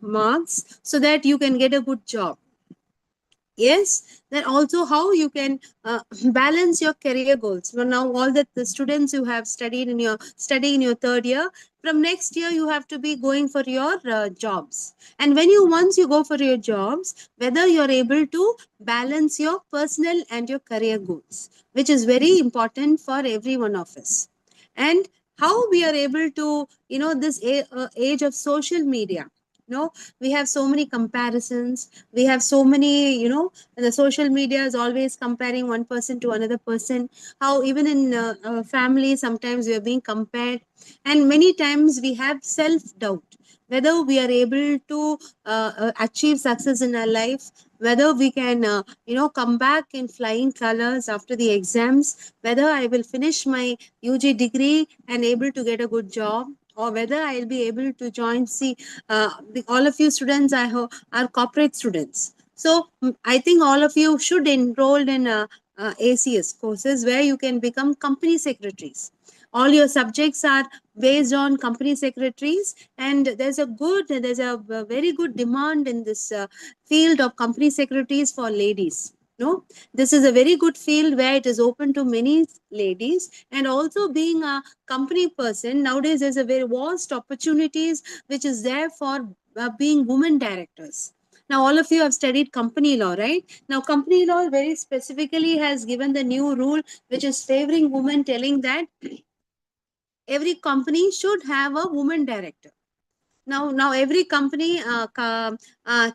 marks so that you can get a good job. Yes, then also how you can balance your career goals. Well, now all the students you have studied in your study in your third year, from next year you have to be going for your jobs. And when you once you go for your jobs, whether you're able to balance your personal and your career goals, which is very important for every one of us. And how we are able to, this age of social media, we have so many comparisons, we have so many, the social media is always comparing one person to another person. How even in family sometimes we are being compared, and many times we have self doubt whether we are able to achieve success in our life, whether we can come back in flying colors after the exams, whether I will finish my UG degree and able to get a good job, or whether I'll be able to join. See, all of you students are corporate students. So I think all of you should enroll in ACS courses where you can become company secretaries. All your subjects are based on company secretaries, and there's a very good demand in this field of company secretaries for ladies. No, this is a very good field where it is open to many ladies, and also being a company person nowadays there's a very vast opportunities which is there for being women directors. Now all of you have studied company law, right? Now company law very specifically has given the new rule which is favoring women, telling that every company should have a woman director. Now every company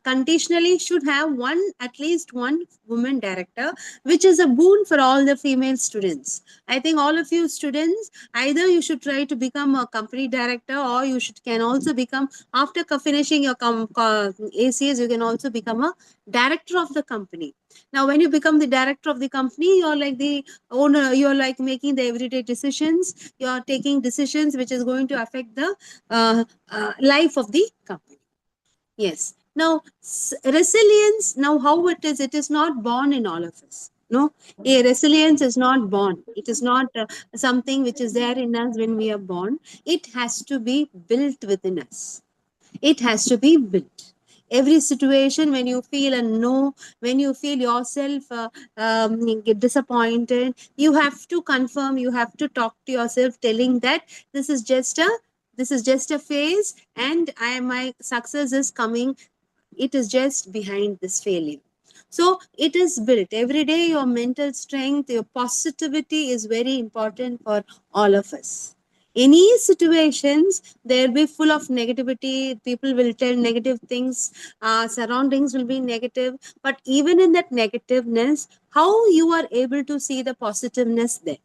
conditionally should have one, at least one woman director, which is a boon for all the female students. I think all of you students, either you should try to become a company director, or you should can also become, after finishing your ACS, you can also become a director of the company. Now when you become the director of the company, you're like the owner, you're like making the everyday decisions, you're taking decisions which is going to affect the life of the company. Yes. Now, resilience, now how it is not born in all of us. No, a resilience is not born. It is not something which is there in us when we are born. It has to be built within us. It has to be built. Every situation, when you feel a no, when you feel yourself get disappointed, you have to confirm, you have to talk to yourself, telling that this is just a this is just a phase, and my success is coming. It is just behind this failure. So it is built every day. Your mental strength, your positivity is very important for all of us. Any situations, they'll be full of negativity, people will tell negative things, surroundings will be negative, but even in that negativeness, how you are able to see the positiveness there,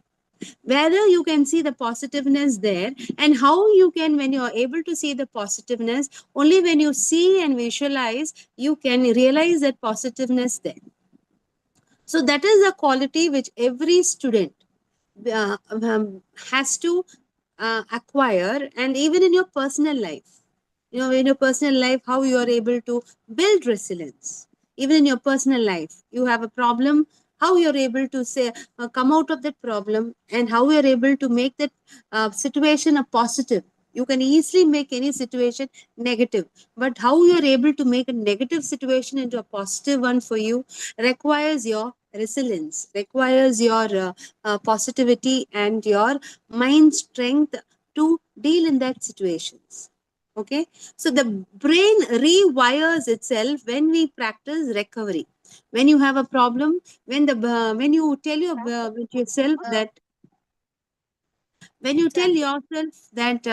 whether you can see the positiveness there, and how you can, when you are able to see the positiveness, only when you see and visualize you can realize that positiveness there. So that is a quality which every student has to acquire. And even in your personal life, in your personal life, how you are able to build resilience. Even in your personal life, you have a problem, how you're able to say come out of that problem, and how you're able to make that situation a positive. You can easily make any situation negative, but how you're able to make a negative situation into a positive one for you requires your resilience, requires your positivity and your mind strength to deal in that situations. Okay, so the brain rewires itself when we practice recovery. When you have a problem, when you tell with yourself that, when you tell yourself that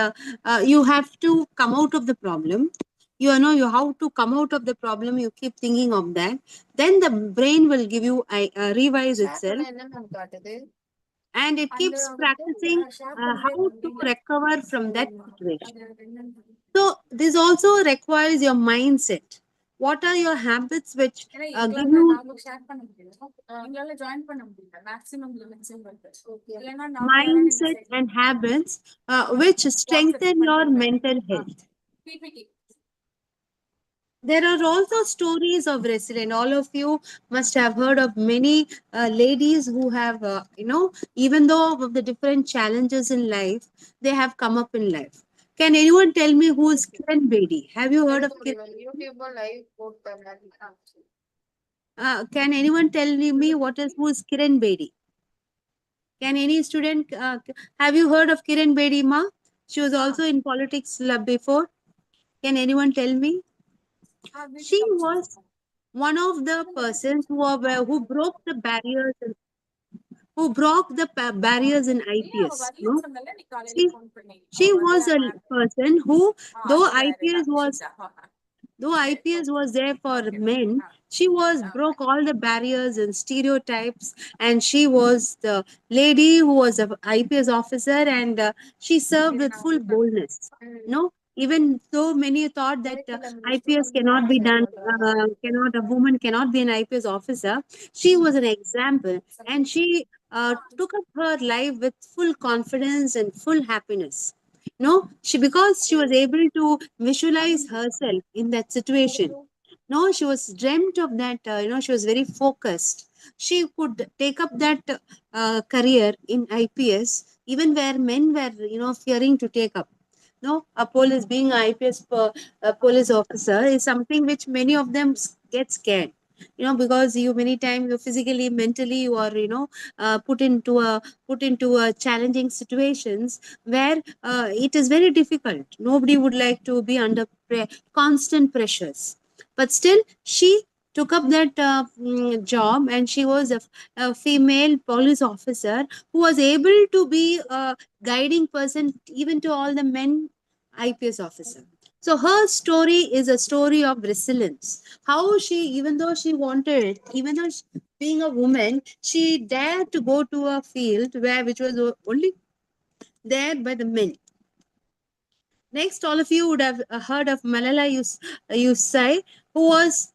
you have to come out of the problem, you know you how to come out of the problem, you keep thinking of that, then the brain will give you revise itself, and it keeps practicing how to recover from that situation. So this also requires your mindset. What are your habits which give you mindset and habits which strengthen your mental health? There are also stories of resilience. All of you must have heard of many ladies who have, even though of the different challenges in life, they have come up in life. Can anyone tell me who is Kiran Bedi? Have you heard of Kiran? Can anyone tell me what is who is Kiran Bedi? Can any student have you heard of Kiran Bedi, ma? She was also in politics before. Can anyone tell me? She was one of the persons who broke the barriers barriers in IPS. No, she she was a person who, though IPS was though IPS was there for men, she was broke all the barriers and stereotypes, and she was the lady who was a IPS officer, and she served with full boldness. No, even though many thought that IPS cannot be done, cannot a woman cannot be an IPS officer, she was an example, and she took up her life with full confidence and full happiness. No, she because she was able to visualize herself in that situation. No, she was dreamt of that. She was very focused. She could take up that career in IPS, even where men were, fearing to take up. No, a police being a IPS a police officer is something which many of them get scared. Because you many times you physically, mentally, you are put into a challenging situations where it is very difficult. Nobody would like to be under constant pressures, but still she took up that job, and she was a female police officer who was able to be a guiding person even to all the men IPS officer. So her story is a story of resilience. How she, even though she wanted, even though she, being a woman, she dared to go to a field where which was only there by the men. Next, all of you would have heard of Malala Yousafzai, who was,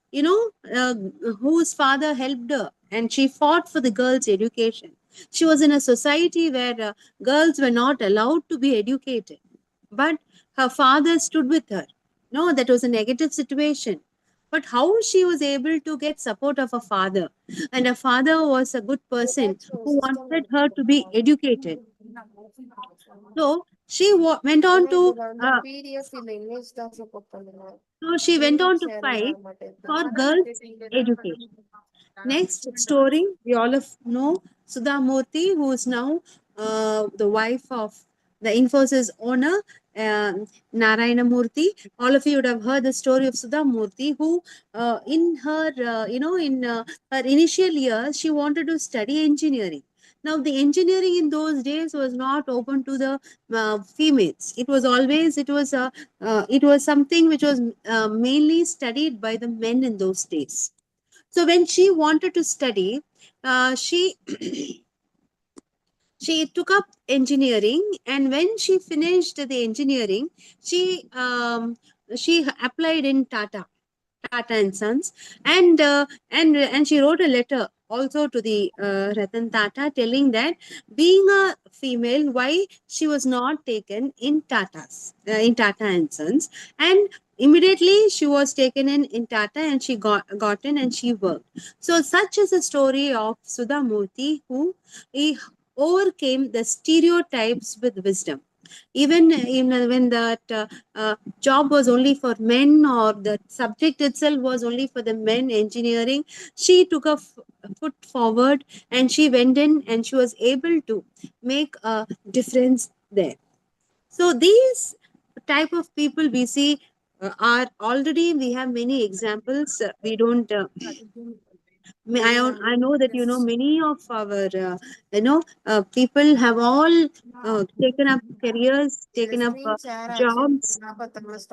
whose father helped her, and she fought for the girls' education. She was in a society where girls were not allowed to be educated, but her father stood with her. No, that was a negative situation. But how she was able to get support of her father, and her father was a good person who wanted her to be educated. So she went on to fight for girls' education. Next story, we all of know Sudha Murthy, who is now the wife of the Infosys owner, Narayana Murthy. All of you would have heard the story of Sudha Murthy, who, in her, in her initial years, she wanted to study engineering. Now, the engineering in those days was not open to the females. It was always, it was something which was mainly studied by the men in those days. So when she wanted to study, she she took up engineering, and when she finished the engineering, she applied in Tata and Sons, and she wrote a letter also to the Ratan Tata, telling that being a female, why she was not taken in Tata and Sons, and immediately she was taken in Tata, and she got in, and she worked. So such is the story of Sudha Murthy, who he overcame the stereotypes with wisdom. Even when that job was only for men, or the subject itself was only for the men, engineering, she took a foot forward, and she went in, and she was able to make a difference there. So these type of people we see are already, we have many examples. We don't I know that many of our people have all taken up careers, taken up jobs,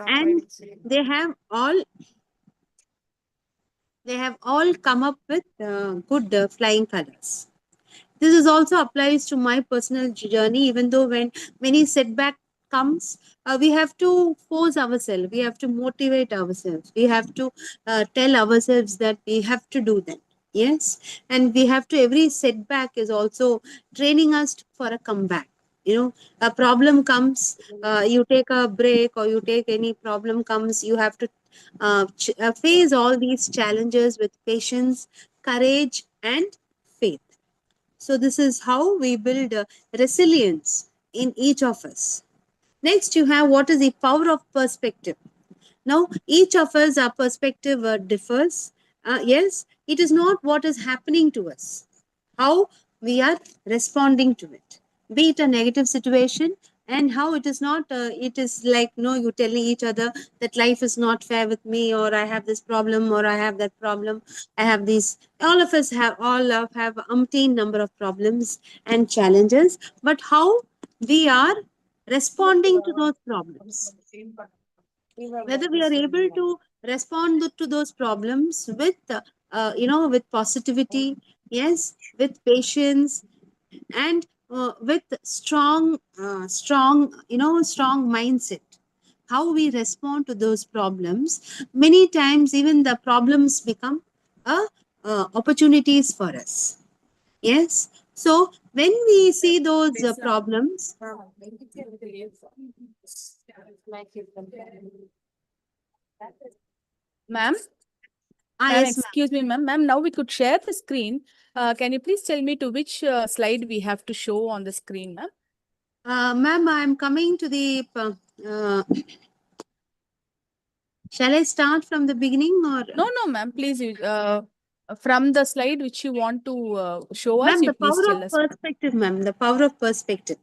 and they have all they have all come up with good flying colors. This is also applies to my personal journey. Even though when many setback comes, we have to force ourselves, we have to motivate ourselves, we have to tell ourselves that we have to do that. Yes, and we have to, every setback is also training us for a comeback. A problem comes, you take a break, or you take any problem comes, you have to face all these challenges with patience, courage, and faith. So this is how we build resilience in each of us. Next, you have what is the power of perspective. Now, each of us, our perspective differs. Yes, it is not what is happening to us, how we are responding to it, be it a negative situation, and how it is not, it is like, no, you telling each other that life is not fair with me, or I have this problem, or I have that problem, I have these. All of us have, have umpteen number of problems and challenges, but how we are responding to those problems, whether we are able to respond to those problems with with positivity, yes, with patience, and with strong mindset, how we respond to those problems. Many times even the problems become uh, opportunities for us. Yes, so when we see those problems. Ma'am? Ma'am, Yes, excuse me, ma'am. Ma'am, now we could share the screen. Can you please tell me to which slide we have to show on the screen, ma'am? ma'am, I'm coming to the. Shall I start from the beginning or? No, no, ma'am. Please, from the slide which you want to show us, Ma'am, you the please power of tell us. perspective, ma'am. The power of perspective.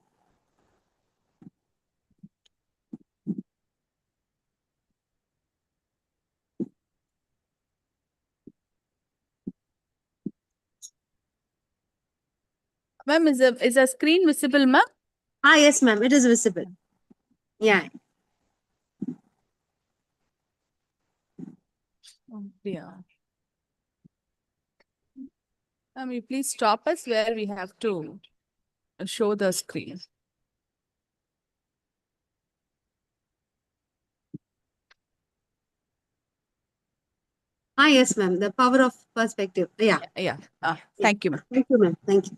Ma'am, is a screen visible, ma'am? Yes, ma'am. It is visible. Yeah. Oh, dear. Ma'am, you please stop us where we have to show the screen. Yes, ma'am. The power of perspective. Yeah. Yeah. Thank you, ma'am. Thank you, ma'am. Thank you.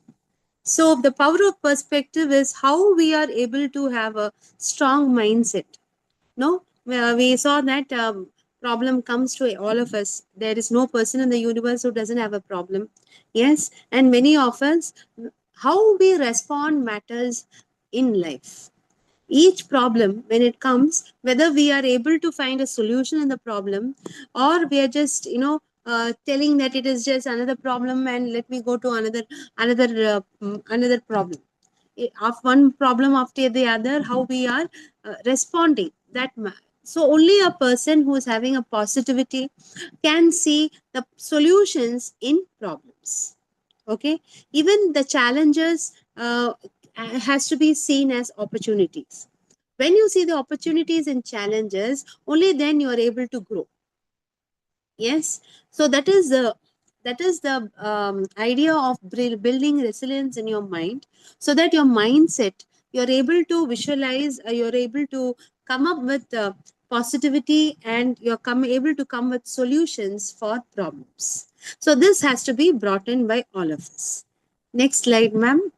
So the power of perspective is how we are able to have a strong mindset. No, we saw that problem comes to all of us. There is no person in the universe who doesn't have a problem. Yes, and many of us, how we respond matters in life. Each problem, when it comes, whether we are able to find a solution in the problem, or we are just telling that it is just another problem and let me go to another problem. Of one problem after the other, how we are responding so only a person who is having a positivity can see the solutions in problems. Okay, even the challenges has to be seen as opportunities. When you see the opportunities and challenges, only then you are able to grow. Yes, so that is the idea of building resilience in your mind, so that your mindset, you're able to visualize, you're able to come up with positivity, and able to come with solutions for problems. So this has to be brought in by all of us. Next slide, ma'am.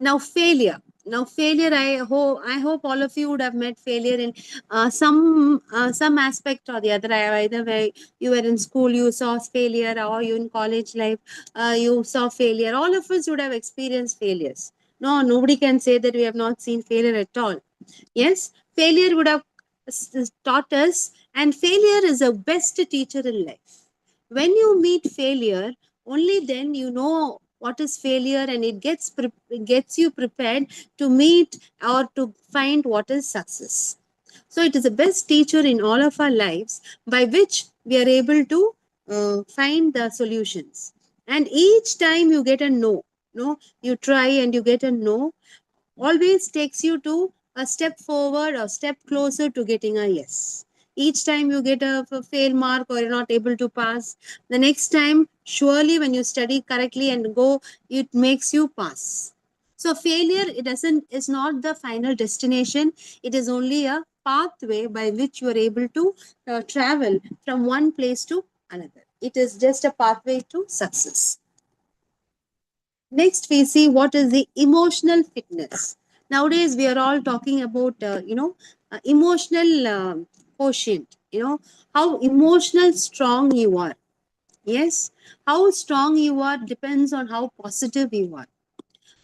Now failure, I hope all of you would have met failure in some aspect or the other. Either way, you were in school, you saw failure, or you in college life, you saw failure. All of us would have experienced failures. No, nobody can say that we have not seen failure at all. Yes, failure would have taught us, and failure is the best teacher in life. When you meet failure, only then you know what is failure, and it gets you prepared to meet or to find what is success. So it is the best teacher in all of our lives, by which we are able to find the solutions. And each time you get a no, you try and you get a no, always takes you to a step forward or step closer to getting a yes. Each time you get a fail mark or you're not able to pass, the next time, surely when you study correctly and go, it makes you pass. So failure, it doesn't is not the final destination. It is only a pathway by which you are able to travel from one place to another. It is just a pathway to success. Next, we see what is the emotional fitness. Nowadays, we are all talking about, emotional quotient. How emotional strong you are. Yes, how strong you are depends on how positive you are.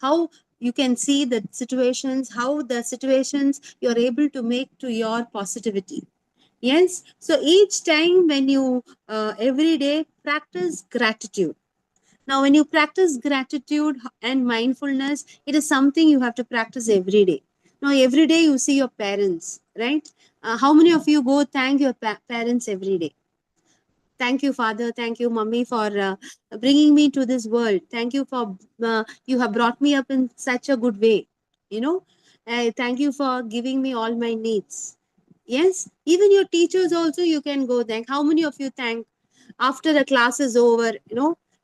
How you can see the situations, how the situations you're able to make to your positivity. Yes, so each time when you every day practice gratitude. Now when you practice gratitude and mindfulness, it is something you have to practice every day. Now every day you see your parents, right? How many of you go thank your parents every day? Thank you, Father. Thank you, Mummy, for bringing me to this world. Thank you for you have brought me up in such a good way. You know, thank you for giving me all my needs. Yes, even your teachers also you can go thank. How many of you thank after the class is over?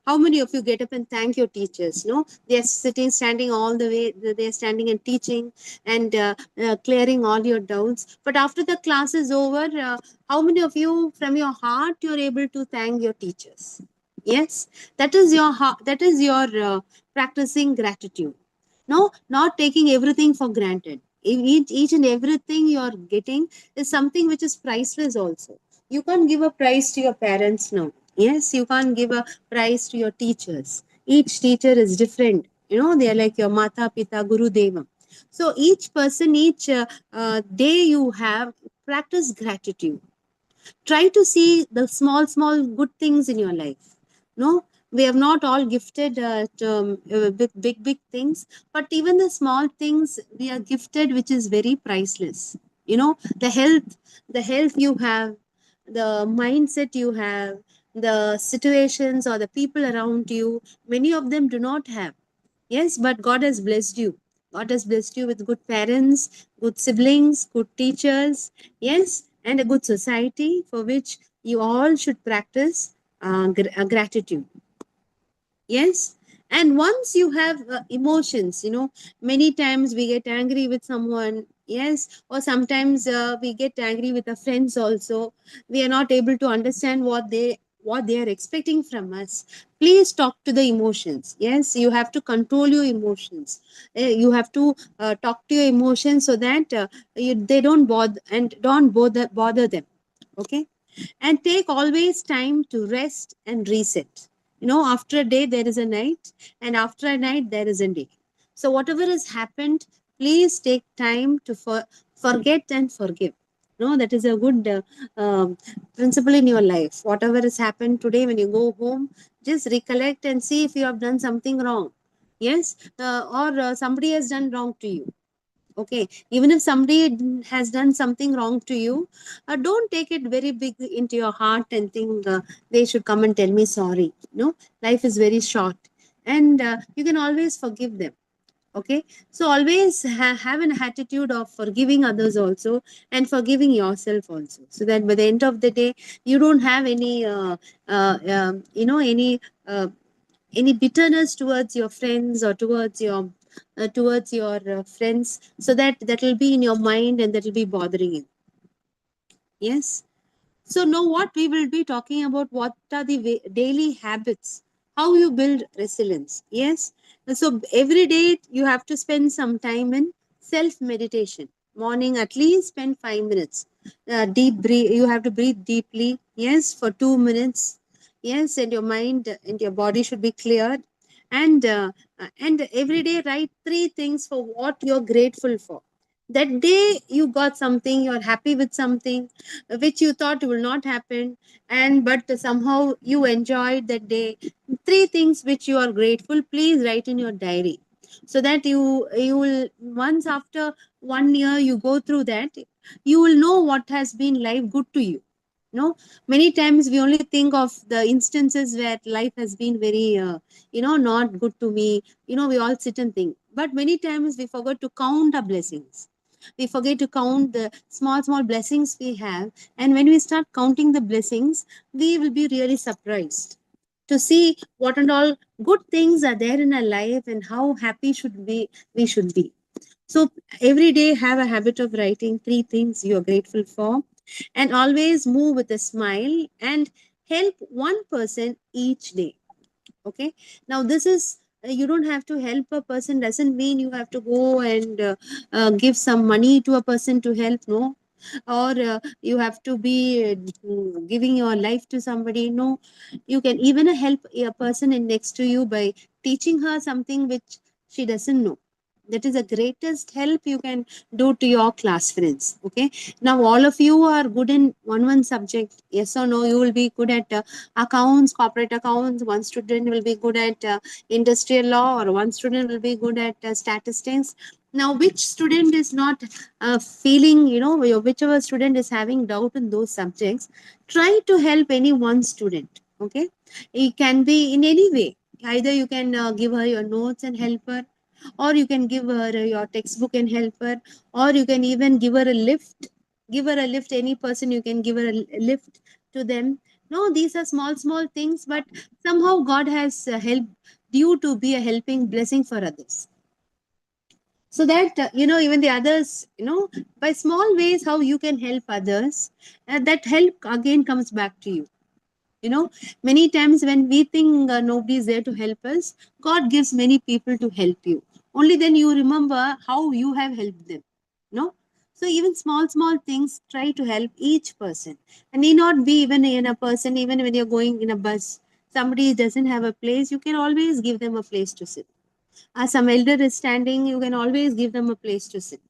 How many of you get up and thank your teachers? They are sitting, standing all the way. They are standing and teaching and clearing all your doubts. But after the class is over, how many of you from your heart you're able to thank your teachers? Yes, that is your heart, that is your practicing gratitude. No, not taking everything for granted. Each and everything you're getting is something which is priceless also. You can't give a price to your parents now. Yes, you can't give a price to your teachers. Each teacher is different. They are like your mata pita guru deva. So each person, each day you have, practice gratitude. Try to see the small good things in your life. No, we have not all gifted big things, but even the small things we are gifted, which is very priceless. The health you have, the mindset you have, the situations or the people around you, many of them do not have. Yes, but God has blessed you. God has blessed you with good parents, good siblings, good teachers, yes, and a good society for which you all should practice gratitude. Yes. And once you have emotions, many times we get angry with someone. Yes. Or sometimes we get angry with our friends also. We are not able to understand what they are expecting from us. Please talk to the emotions. Yes, you have to control your emotions. You have to talk to your emotions so that they don't bother them. Okay. And take always time to rest and reset. After a day there is a night, and after a night there is a day. So whatever has happened, please take time to forget and forgive. That is a good principle in your life. Whatever has happened today, when you go home, just recollect and see if you have done something wrong. Yes, or somebody has done wrong to you. Okay, even if somebody has done something wrong to you, don't take it very big into your heart and think they should come and tell me sorry. Life is very short, and you can always forgive them. Okay, so always have an attitude of forgiving others also, and forgiving yourself also, so that by the end of the day you don't have any any bitterness towards your friends, or towards your friends, so that will be in your mind and that will be bothering you. Yes. So now what we will be talking about, what are the daily habits, how you build resilience. Yes. So every day you have to spend some time in self meditation. Morning, at least spend 5 minutes. Deep breathe. You have to breathe deeply. Yes, for 2 minutes. Yes, and your mind and your body should be cleared. And every day write three things for what you're grateful for. That day you got something, you're happy with something which you thought will not happen, and but somehow you enjoyed that day. Three things which you are grateful, please write in your diary, so that you will, once after 1 year you go through that, you will know what has been life good to you. No, many times we only think of the instances where life has been very not good to me. We all sit and think, but many times we forget to count our blessings. We forget to count the small blessings we have. And when we start counting the blessings, we will be really surprised to see what and all good things are there in our life, and how happy we should be. So every day have a habit of writing three things you are grateful for, and always move with a smile, and help one person each day. Okay, now this is you don't have to help a person, doesn't mean you have to go and give some money to a person to help. No, or you have to be giving your life to somebody. No, you can even help a person in next to you by teaching her something which she doesn't know. That is the greatest help you can do to your class friends. Okay. Now all of you are good in one subject. Yes or no? You will be good at accounts, corporate accounts. One student will be good at industrial law, or one student will be good at statistics. Now, which student is not feeling, whichever student is having doubt in those subjects, try to help any one student. Okay. It can be in any way. Either you can give her your notes and help her, or you can give her your textbook and help her, or you can even give her a lift. Give her a lift. Any person, you can give her a lift to them. No, these are small things, but somehow God has helped you to be a helping blessing for others. So that even the others, by small ways how you can help others, that help again comes back to you. Many times when we think nobody is there to help us, God gives many people to help you. Only then you remember how you have helped them. No? So even small things, try to help each person. And need not be even in a person, even when you're going in a bus, somebody doesn't have a place, you can always give them a place to sit. As some elder is standing, you can always give them a place to sit.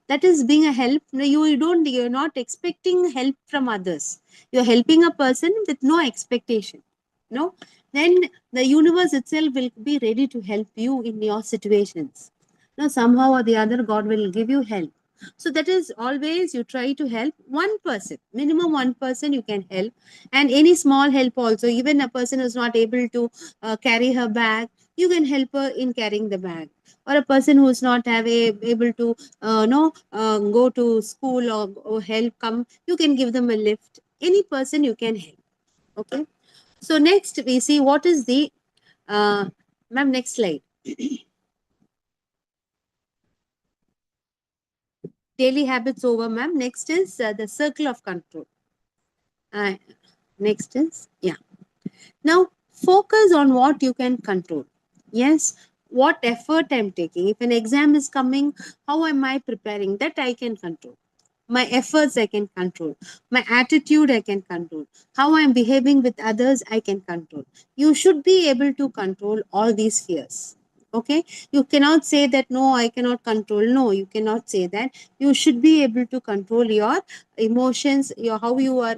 That is being a help. No, you're not expecting help from others. You're helping a person with no expectation. No, then the universe itself will be ready to help you in your situations. Somehow or the other, God will give you help. So that is always you try to help one person, minimum one person you can help, and any small help also. Even a person who is not able to carry her bag, you can help her in carrying the bag. Or a person who is not able to go to school, or help come, you can give them a lift. Any person you can help. Okay. So next we see what is the ma'am, next slide. Daily habits over, ma'am. Next is the circle of control. Uh, Next is, yeah. Now, focus on what you can control. Yes, what effort I'm taking. If an exam is coming, how am I preparing? That I can control. My efforts I can control. My attitude I can control. How I'm behaving with others I can control. You should be able to control all these fears. Okay, you cannot say that no, I cannot control. No, you cannot say that. You should be able to control your emotions, your how you are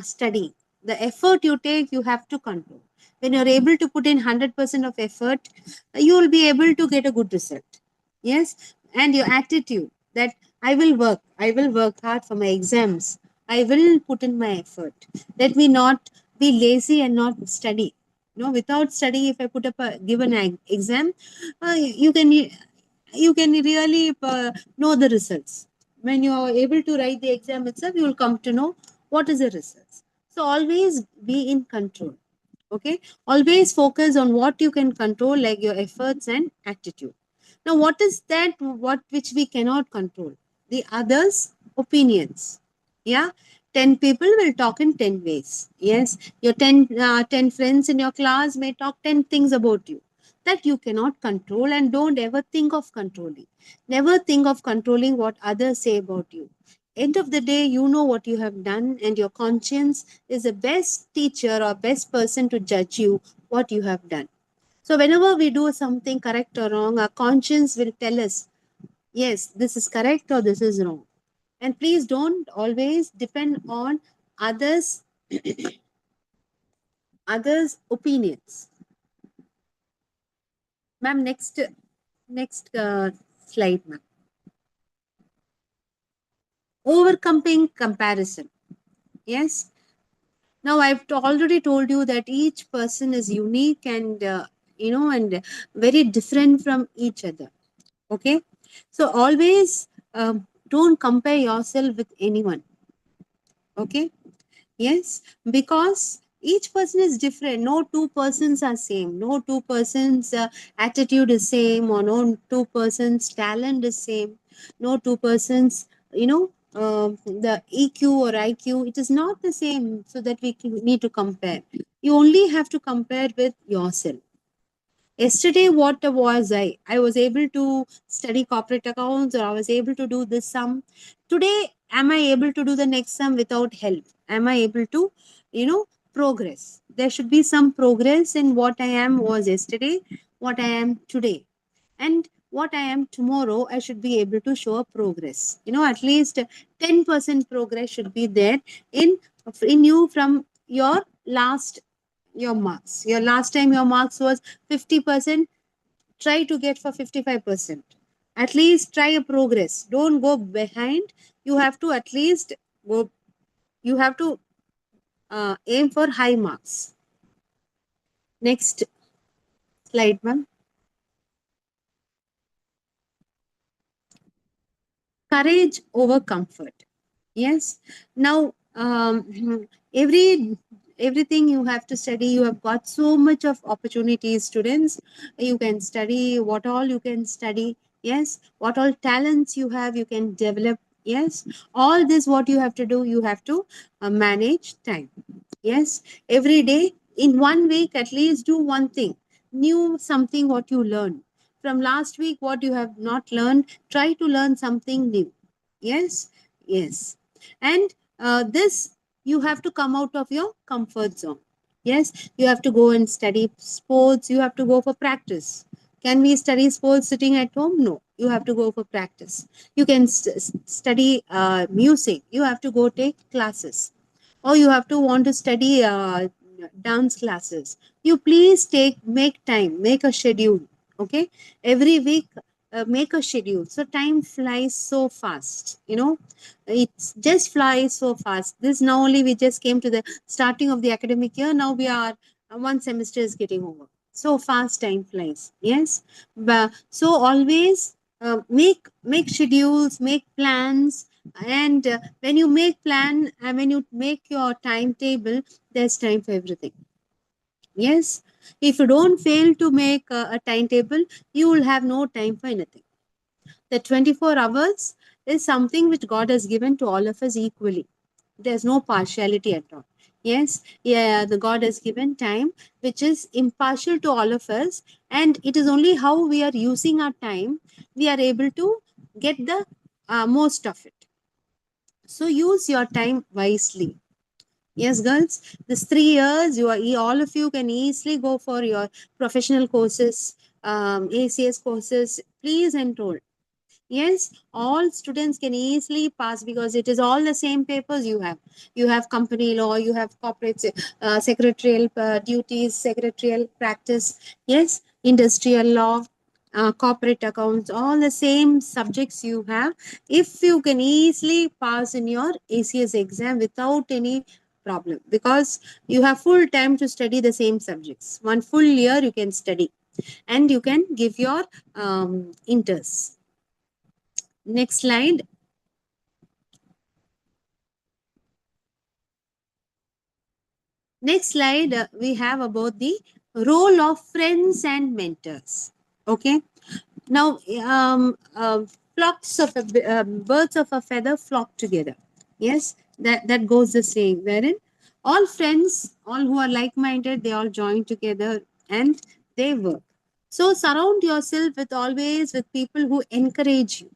studying. The effort you take, you have to control. When you're able to put in 100% of effort, you will be able to get a good result. Yes, and your attitude that I will work hard for my exams. I will put in my effort. Let me not be lazy and not study. Without study, if I put up a given exam, you can really know the results. When you are able to write the exam itself, you will come to know what is the results. So always be in control. Okay, always focus on what you can control, like your efforts and attitude. Now what is that what which we cannot control? The others opinions. Yeah, 10 people will talk in 10 ways. Yes, your 10 friends in your class may talk 10 things about you that you cannot control, and don't ever think of controlling. Never think of controlling what others say about you. End of the day, you know what you have done, and your conscience is the best teacher or best person to judge you what you have done. So whenever we do something correct or wrong, our conscience will tell us, yes, this is correct or this is wrong. And please don't always depend on others others opinions. Ma'am, next slide, ma'am. Overcoming comparison. Yes. Now I've already told you that each person is unique and and very different from each other. Okay. So always don't compare yourself with anyone. Okay. Yes, because each person is different. No two persons are same. No two persons attitude is same, or no two persons talent is same. No two persons, the EQ or IQ, it is not the same. So that need to compare. You only have to compare with yourself. Yesterday, what was I? I was able to study corporate accounts, or I was able to do this sum. Today, am I able to do the next sum without help? Am I able to, progress? There should be some progress in what I am was yesterday, what I am today. And what I am tomorrow, I should be able to show a progress. At least 10% progress should be there in in you from your marks. Your last time your marks was 50%, try to get for 55%. At least try a progress. Don't go behind. You have to at least go, you have to aim for high marks. Next slide, ma'am. Courage over comfort. Yes. Now, everything you have to study, you have got so much of opportunities, students. You can study what all you can study. Yes. What all talents you have, you can develop. Yes. All this, what you have to do, you have to manage time. Yes. Every day, in 1 week, at least do one thing new, something what you learned from last week, what you have not learned, try to learn something new. Yes. Yes. And this, you have to come out of your comfort zone. Yes, you have to go and study sports, you have to go for practice. Can we study sports sitting at home? No, you have to go for practice. You can study music, you have to go take classes. Or you have to want to study dance classes, you please make time, make a schedule. Okay, every week, make a schedule. So time flies so fast, it's just flies so fast. This now only we just came to the starting of the academic year. Now we are one semester is getting over. So fast time flies. Yes, but so always make schedules, make plans, and when you make plan and when you make your timetable, there's time for everything. Yes, if you don't fail to make a timetable, you will have no time for anything. The 24 hours is something which God has given to all of us equally. There's no partiality at all. Yes, yeah, the God has given time which is impartial to all of us, and it is only how we are using our time we are able to get the most of it. So use your time wisely. Yes, girls, this 3 years, all of you can easily go for your professional courses, ACS courses. Please enroll. Yes, all students can easily pass because it is all the same papers you have. You have company law, you have corporate secretarial duties, secretarial practice. Yes, industrial law, corporate accounts, all the same subjects you have. If you can easily pass in your ACS exam without any problem, because you have full time to study the same subjects. One full year you can study and you can give your inters. Next slide. Next slide, we have about the role of friends and mentors. Okay. Now, flocks of birds of a feather flock together. Yes, that goes the same. Wherein all friends, all who are like-minded, they all join together and they work. So surround yourself with always with people who encourage you.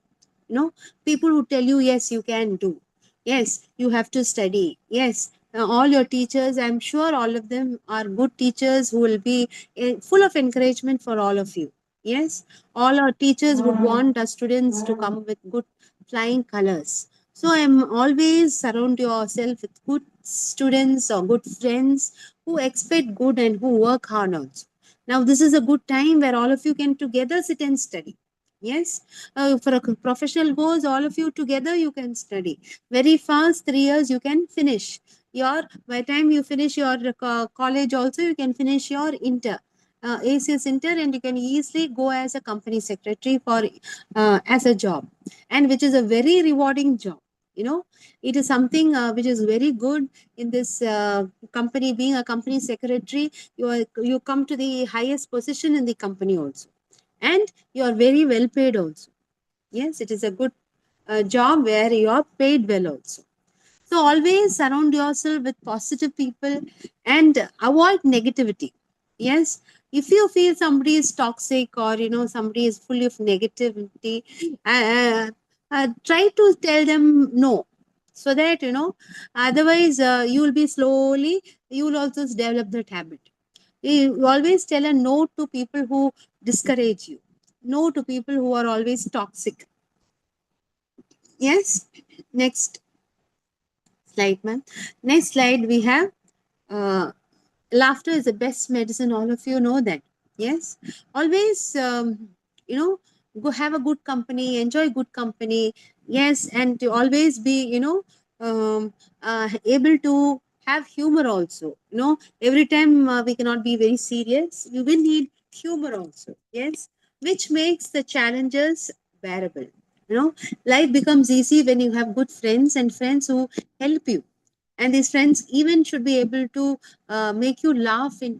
People who tell you, yes, you can do. Yes, you have to study. Yes, all your teachers, I'm sure all of them are good teachers who will be full of encouragement for all of you. Yes, all our teachers would want our students to come with good flying colors. So I'm always surround yourself with good students or good friends who expect good and who work hard also. Now this is a good time where all of you can together sit and study. Yes, for a professional goals, all of you together you can study very fast. 3 years you can finish your, by the time you finish your college also you can finish your inter, ACS inter, and you can easily go as a company secretary for as a job, and which is a very rewarding job. It is something which is very good in this company. Being a company secretary, you come to the highest position in the company also, and you are very well paid also. Yes, it is a good job where you are paid well also. So always surround yourself with positive people and avoid negativity. Yes, if you feel somebody is toxic or somebody is full of negativity, try to tell them no, so that otherwise you will be slowly, you will also develop that habit. You always tell a no to people who discourage you. no to people who are always toxic. Yes. Next slide, ma'am. Next slide, we have uh, laughter is the best medicine. All of you know that. Yes. Always, you know, go have a good company, enjoy good company. Yes. And to always be, able to have humor also. Every time we cannot be very serious, you will need humor also. Yes. Which makes the challenges bearable. You know, life becomes easy when you have good friends and friends who help you, and these friends even should be able to make you laugh in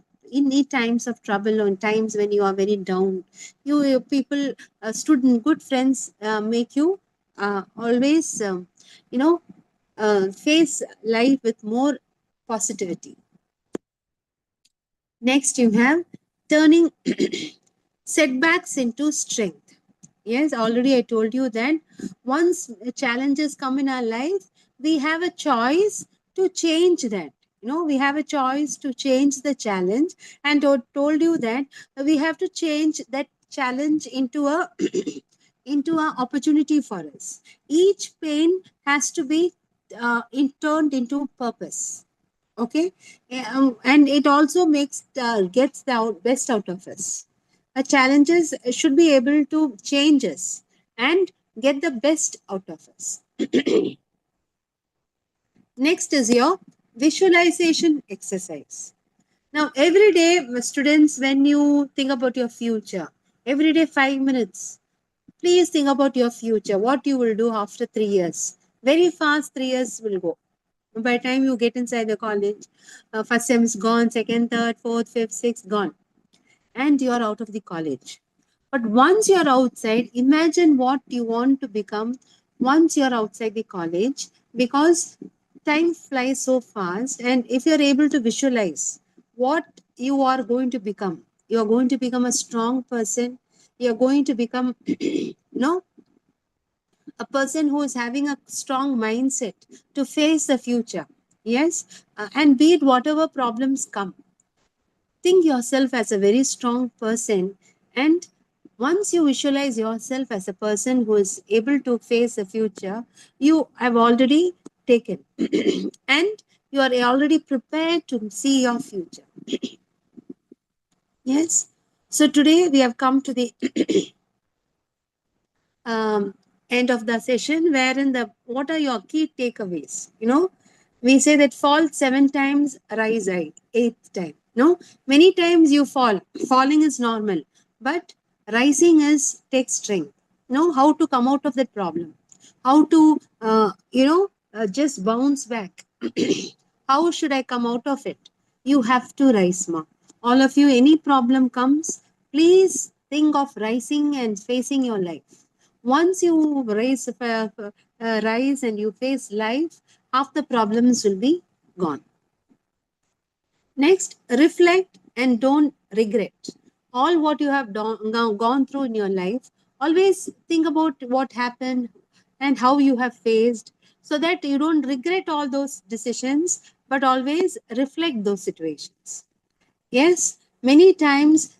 times of trouble or in times when you are very down. You people, student good friends, make you always face life with more positivity. Next, you have turning setbacks into strength. Yes, already I told you that once challenges come in our life, we have a choice to change that. We have a choice to change the challenge, and told you that we have to change that challenge into a into a opportunity for us. Each pain has to be turned into purpose. Okay. And it also makes gets the best out of us. Challenges should be able to change us and get the best out of us. Next is your visualization exercise. Now, every day, students, when you think about your future, every day 5 minutes, please think about your future, what you will do after 3 years. Very fast, 3 years will go. By the time you get inside the college, first sem is gone, second, third, fourth, fifth, sixth, gone, and you are out of the college. But once you are outside, imagine what you want to become once you are outside the college, because time flies so fast. And if you are able to visualize what you are going to become, you are going to become a strong person. You are going to become, a person who is having a strong mindset to face the future. Yes. And beat whatever problems come, think yourself as a very strong person. And once you visualize yourself as a person who is able to face the future, you have already taken and you are already prepared to see your future. Yes. So today we have come to the um, end of the session, wherein the what are your key takeaways. We say that fall 7 times, rise eighth time. No, many times you fall. Falling is normal, but rising is takes strength. Know how to come out of that problem, how to just bounce back. How should I come out of it? You have to rise, ma. All of you, any problem comes, please think of rising and facing your life. Once you rise and you face life, half the problems will be gone. Next, reflect and don't regret. All what you have gone through in your life, always think about what happened and how you have faced, so that you don't regret all those decisions, but always reflect those situations. Yes, many times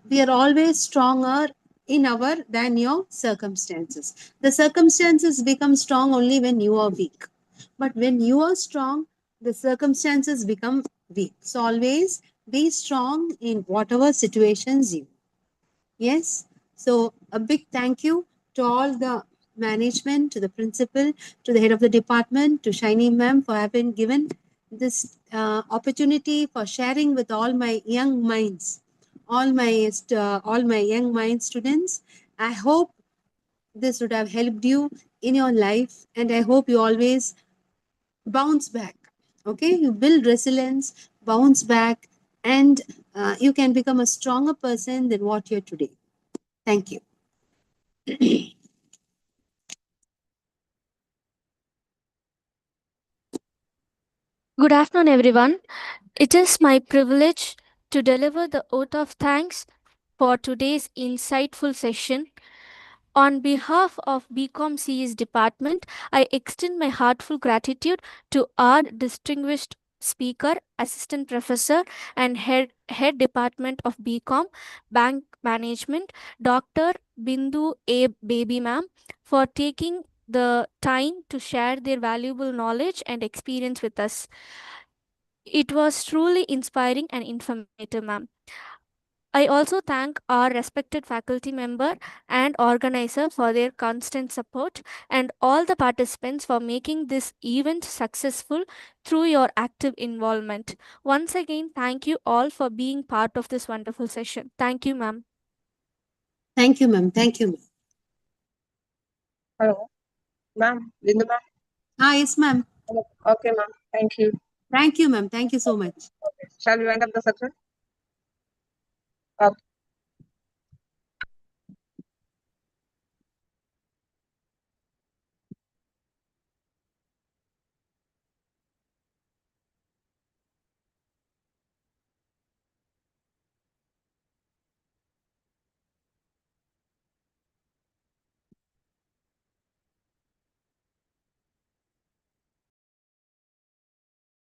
we are always stronger in our than your circumstances. The circumstances become strong only when you are weak. But when you are strong, the circumstances become weak. So always be strong in whatever situations you. Yes. So a big thank you to all the management, to the principal, to the head of the department, to Shiny ma'am for having given this opportunity for sharing with all my young minds, all my young mind students. I hope this would have helped you in your life, and I hope you always bounce back. Okay, you build resilience, bounce back, and you can become a stronger person than what you're today. Thank you. Good afternoon, everyone. It is my privilege to deliver the oath of thanks for today's insightful session. On behalf of BCom CE's department, I extend my heartfelt gratitude to our distinguished speaker, assistant professor, and head department of BCom Bank Management, Dr. Bindu A. Baby ma'am for taking the time to share their valuable knowledge and experience with us. It was truly inspiring and informative, ma'am. I also thank our respected faculty member and organizer for their constant support and all the participants for making this event successful through your active involvement. Once again, thank you all for being part of this wonderful session. Thank you, ma'am. Thank you, ma'am. Thank you. Hello, ma'am. Bindu ma'am. Yes, ma'am. Okay, ma'am. Thank you. Thank you, ma'am. Thank you so much. Okay. Shall we wind up the session? Okay.